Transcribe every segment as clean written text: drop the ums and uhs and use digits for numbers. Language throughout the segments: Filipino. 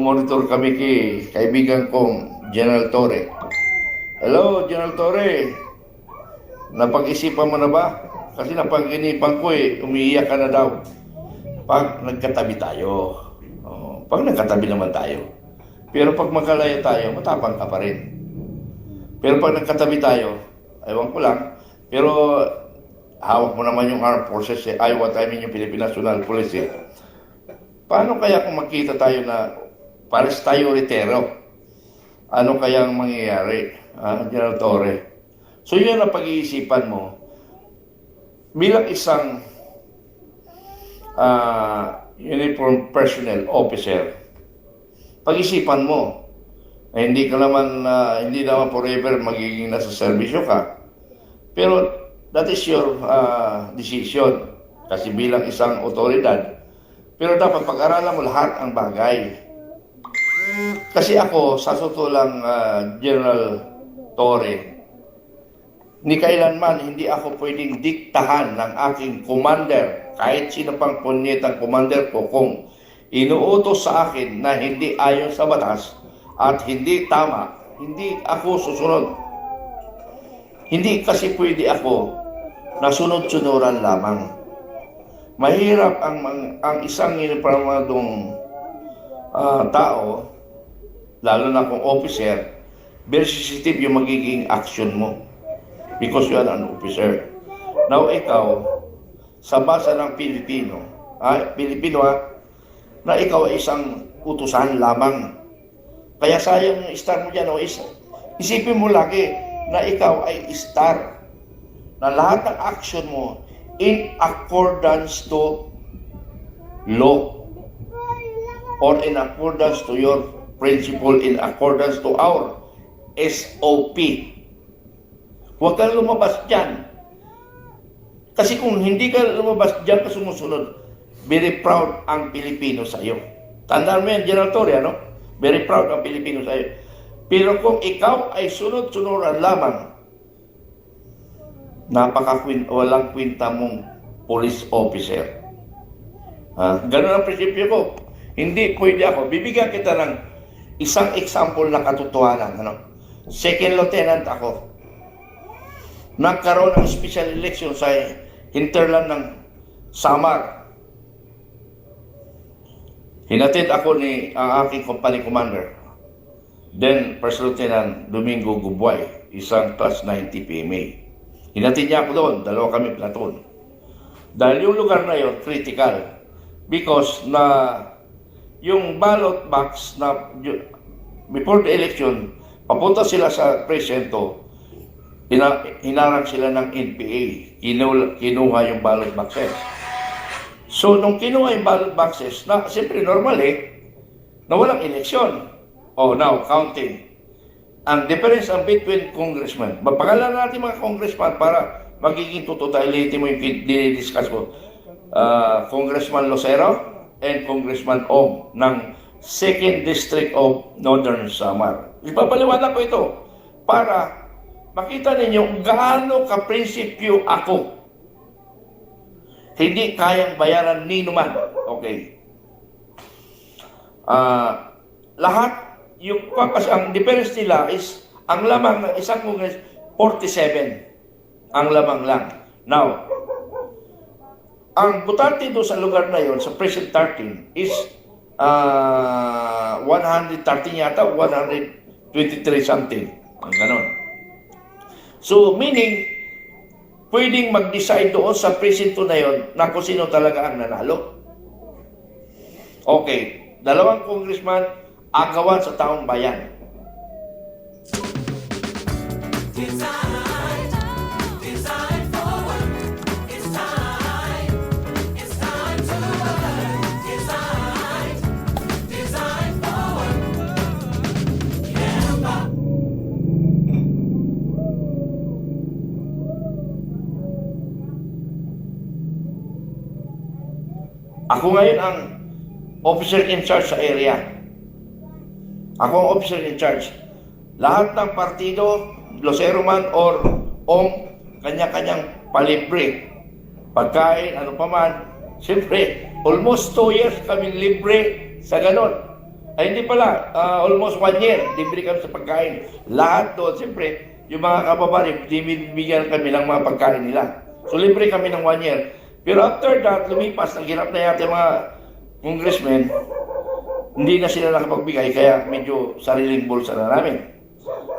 nagmo-monitor kami kay kaibigan kong General Torre. Hello, General Torre. Napag-isipan mo na ba? Kasi napag-inipan ko umiiyak ka na daw. Pag nagkatabi tayo. Pag nagkatabi naman tayo. Pero pag magkalayo tayo, matapang ka pa rin. Pero pag nagkatabi tayo, ewan ko lang, pero hawak mo naman yung armed forces yung Philippine National Police Paano kaya kung makita tayo na pares tayo retero? Ano kayang mangyayari, General Torre? So yun ang pag-iisipan mo bilang isang uniform personnel officer. Pag-isipan mo hindi naman forever magiging nasa serbisyo ka. Pero that is your decision kasi bilang isang otoridad. Pero dapat pag-aralan mo lahat ang bagay. Kasi ako, sa totoo lang, General Torre, ni kailanman hindi ako pwedeng diktahan ng aking commander, kahit sino pang punyetang commander ko, kung inuutos sa akin na hindi ayon sa batas at hindi tama, hindi ako susunod. Hindi kasi pwede ako na sunod-sunuran lamang. Mahirap ang isang uniformadong tao, lalo na kung officer, very sensitive yung magiging action mo because you are an officer. Now ikaw, sa basa ng Pilipino, na ikaw ay isang utusan lamang. Kaya sayang yung star mo dyan, isipin mo lagi na ikaw ay star, na lahat ng action mo in accordance to law or in accordance to your principle, in accordance to our SOP. Huwag kang lumabas dyan. Kasi kung hindi ka lumabas dyan ka sumusunod, very proud ang Pilipino sa iyo. Tandaan mo yan, General Torre, Very proud ang Pilipino sa iyo. Pero kung ikaw ay sunod-sunuran lamang, walang kwenta mong police officer. Ganun ang prinsipyo ko. Hindi pwede ako. Bibigyan kita ng isang example na katotohanan. Second lieutenant ako. Nagkaroon ng special election sa hinterland ng Samar. Hinatid ako ang aking company commander. Then, First Lieutenant Domingo Gubway, isang class 90 PMA. Hinatid niya ako doon, dalawa kami platoon. Dahil yung lugar na yun, critical. Because yung ballot box na before the election, papunta sila sa presinto, hinarang sila ng NPA. Kinuha yung ballot boxes. So, nung kinuha yung ballot boxes, siyempre normal na walang eleksyon. Now, counting. Ang difference between congressman, mapakalan natin mga congressman para magiging totality mo yung dinidiscuss ko. Congressman Lucero and Congressman Ong ng 2nd District of Northern Samar. Ipapaliwanag ko ito para makita ninyo gaano ka-prinsipyo ako. Hindi kayang bayaran ni numan. Okay. Lahat ang difference nila is ang lamang ng isang congress 47 ang lamang lang. Now, ang butante doon sa lugar na yon sa precinct 13 is 113 yata, 123 something. Ang ganon. So, meaning, pwedeng mag-decide doon sa presinto na yon na kung sino talaga ang nanalo. Okay, dalawang congressman, agawan sa taong bayan. Ako ngayon ang officer in charge sa area. Ako ang officer in charge. Lahat ng partido, Lucero man or Ong, kanya-kanyang palibre. Pagkain, ano pa man. Siyempre, almost 2 years kaming libre sa ganon. Ay, hindi pala. Almost 1 year. Libre kami sa pagkain. Lahat doon, siyempre, yung mga kababayan, bibigyan kami ng mga pagkain nila. So, libre kami ng 1 year. Pero after that, lumipas, naghirap na yata yung mga congressmen, hindi na sila nakapagbigay, kaya medyo sariling bulsa na namin.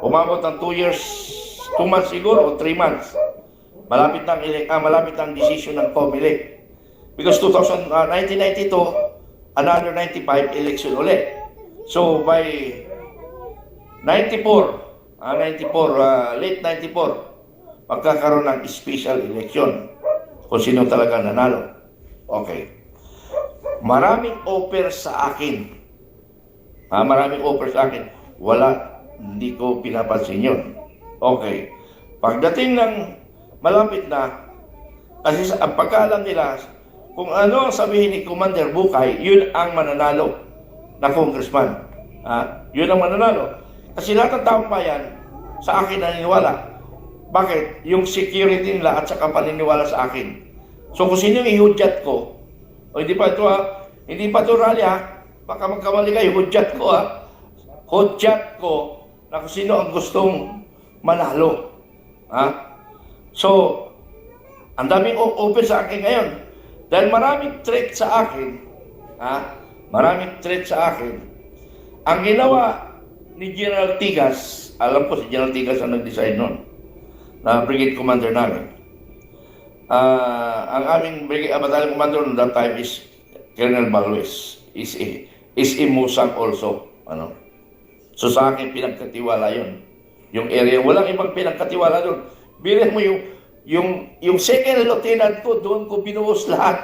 Umabot ng 2 years, 2 months siguro, o 3 months. Malapit ang decision ng COMELEC. Because 1992, another 95 election ulit. So by late 94, magkakaroon ng special election kung sino talaga nanalo. Okay. Maraming offer sa akin. Maraming offer sa akin. Wala, hindi ko pinapansin yun. Okay. Pagdating ng malapit na, kasi ang pagkaalam nila, kung ano ang sabihin ni Commander Bukay, yun ang mananalo na congressman. Yun ang mananalo. Kasi lahat ng taong bayan, sa akin naniniwala. Bakit? Yung security nila at saka paniniwala sa akin. So kung sino yung ihudyat ko, hindi pa ito rally baka magkamali kayo, hudyat ko hudyat ko na kung sino ang gustong manalo. So, ang daming open sa akin ngayon. Dahil maraming threat sa akin, ang ginawa ni General Tigas, alam ko si General Tigas ang nag-decide nun, na brigade commander namin. Ang aming battalion commander noong that time is Colonel Balwes, is a Musang also. So sa akin pinagkatiwala yun. Yung area, walang ibang pinagkatiwala doon. Bilhin mo yung second lieutenant ko, doon ko binuhos lahat.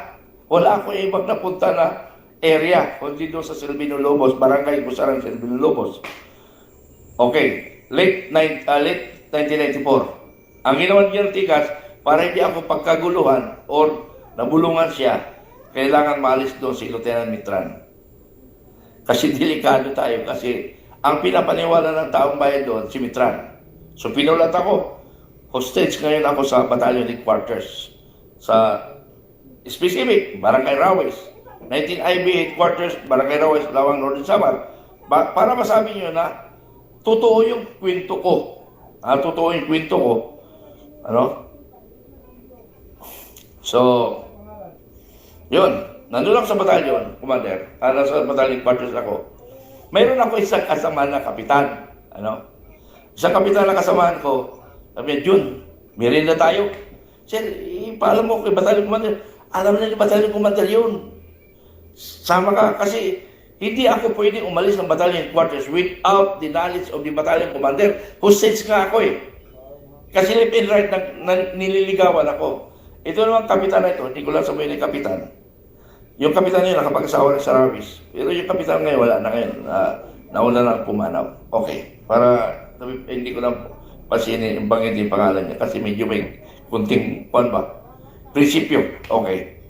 Wala akong ibang napunta na area, kundi doon sa Silvino Lobos, barangay Kusarang Silvino Lobos. Okay, late 1994. Ang ginawa niya ng Tigas, para hindi ako pagkaguluhan or nabulungan siya, kailangan maalis doon si Lieutenant Mitran. Kasi delikado tayo, kasi ang pinapaniwala ng taong bayan doon, si Mitran. So pinulat ako, hostage ngayon ako sa battalion headquarters. Sa specific, Barangay Rawes. 19 IB headquarters, Barangay Rawes, Lawang Northern Samar. Para masabi nyo na, totoo yung kwento ko. Totoo yung kwento ko. So, yun. Nandun ako sa battalion, commander. Sa battalion headquarters ako. Mayroon ako isang kasama na kapitan. Isang kapitan na kasamahan ko, sabi niya, Jun, merienda tayo. Sir, paalam mo kay battalion commander. Alam na ni battalion commander yun. Sama ka, kasi hindi ako pwede umalis ng battalion headquarters without the knowledge of the battalion commander. Hostage nga ako eh. Kasi left and right nililigawan ako. Ito naman kapitan na ito, hindi ko lang sabihin ng kapitan. Yung kapitan niya nakapag-asawa ng Sarawis. Pero yung kapitan ngayon, wala na ngayon. Nauna na pumanaw. Okay. Para hindi ko lang pasinin yung bangin yung pangalan niya. Kasi medyo may kunting, prinsipyo. Okay.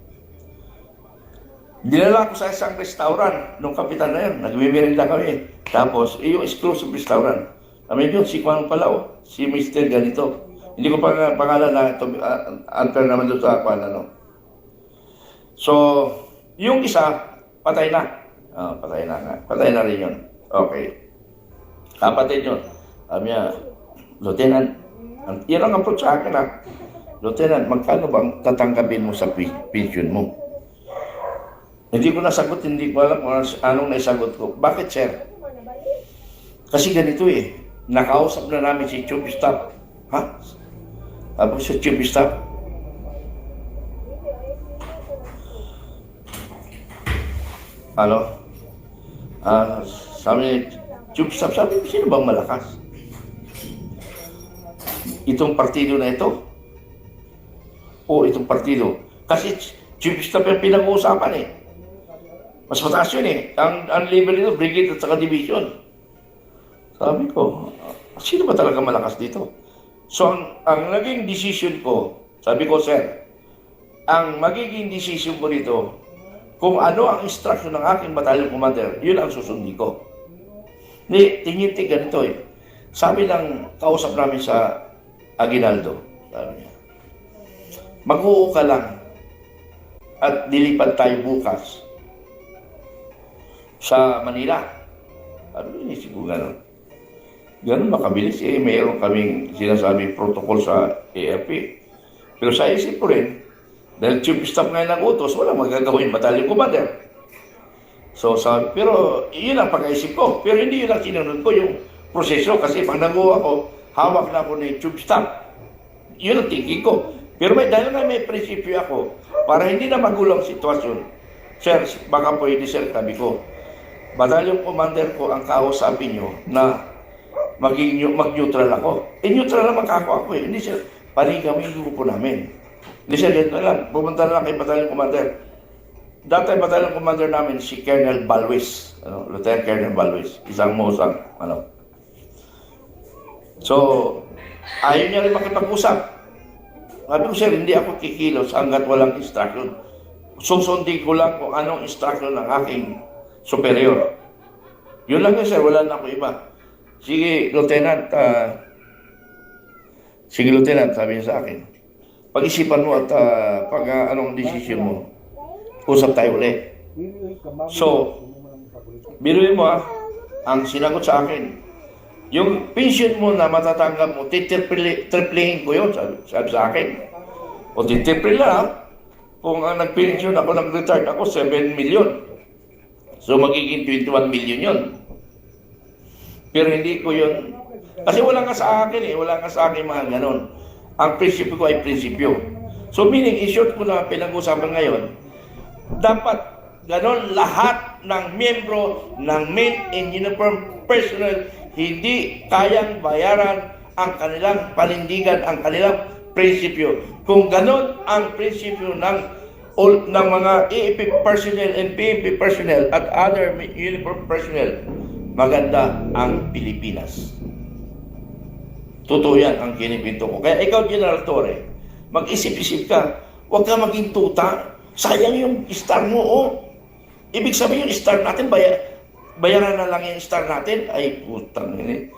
Dinala ko sa isang restaurant nung kapitan na yun. Nagbibirinda kami. Tapos, yung exclusive restaurant. Sabi yun, si Juan pala, si Mr. Ganito. Hindi ko pa pangalan na ito, answer naman doon sa Juan, So, yung isa, patay na. Patay na nga. Patay na rin yun. Okay. Kapatid yun. Sabi niya, Lieutenant, yan ang approach sa akin Lieutenant, magkano bang tatanggapin mo sa pension mo? Hindi ko nasagot, hindi ko alam kung anong naisagot ko. Bakit, sir? Kasi ganito eh. Nakausap na namin si Chief Staff. Tapos si Chief Staff. Sabi ni Chief Staff, sabi, sino bang malakas? Itong partido na ito? O itong partido? Kasi Chief Staff yung pinag-uusapan eh. Mas mataas yun eh. Ang level nito, brigade at saka division. Sabi ko, sino ba talaga malakas dito? So, ang naging decision ko, sabi ko, sir, ang magiging decision ko dito, kung ano ang instruction ng aking battalion commander, yun ang susundin ko. Hindi, tingin-tig ganito eh. Sabi ng kausap namin sa Aguinaldo, sabi niya, mag-uo ka lang at dilipad tayo bukas sa Manila. Ano inisip ko gano'n? Ganun makabilis eh, mayroon kaming sinasabing protocol sa AFP. Pero sa isip ko rin, dahil chief staff ngayon ng utos, wala magagawin battalion commander. Pero yun ang pag-isip ko. Pero hindi yun ang sinunod ko yung proseso kasi pag naguha ko, hawak na ako ni chief staff. Yun ang thinking ko. Pero dahil nga may prinsipyo ako, para hindi na magulang sitwasyon, sir, baka pwede sir, sabi ko, battalion commander ko ang kausapin nyo na mag-neutral ako. Neutral naman ako eh. Hindi sir, panigamin yung grupo namin. Hindi sir, ganito lang. Pumunta na lang kay battalion commander. Dati battalion commander namin si Colonel Balwis, Lieutenant Colonel Balwis, isang Mosang, So, ayaw niya rin makipag-usap. Sabi ko, sir, hindi ako kikilos hanggat walang instruction. Susundin ko lang kung anong instruction ng aking superior. Yun lang yun, sir. Wala na ako iba. Sige, Lieutenant, sabi niya sa akin. Pag-isipan mo at anong desisyon mo, usap tayo ulit. So, biruin mo ang sinagot sa akin. Yung pension mo na matatanggap mo, titriplihin ko yun, sabi sa akin. O titriplin lang, kung nag-pension ako, nag-retire ako, 7 million. So, magiging 21 million yun. Pero hindi ko yun, kasi wala ka sa akin wala ka sa akin mga ganon. Ang prinsipyo ko ay prinsipyo. So, meaning, in-short ko na pinag-usapan ngayon, dapat ganon lahat ng miyembro ng men in uniform personnel hindi kayang bayaran ang kanilang panindigan, ang kanilang prinsipyo. Kung ganon ang prinsipyo ng mga AFP personnel and PNP personnel at other uniform personnel, maganda ang Pilipinas. Totoo yan ang kinipinto ko. Kaya ikaw, General Torre, mag-isip-isip ka, huwag ka maging tuta. Sayang yung star mo, Ibig sabihin yung star natin, bayaran na lang yung star natin. Ay, putang ini.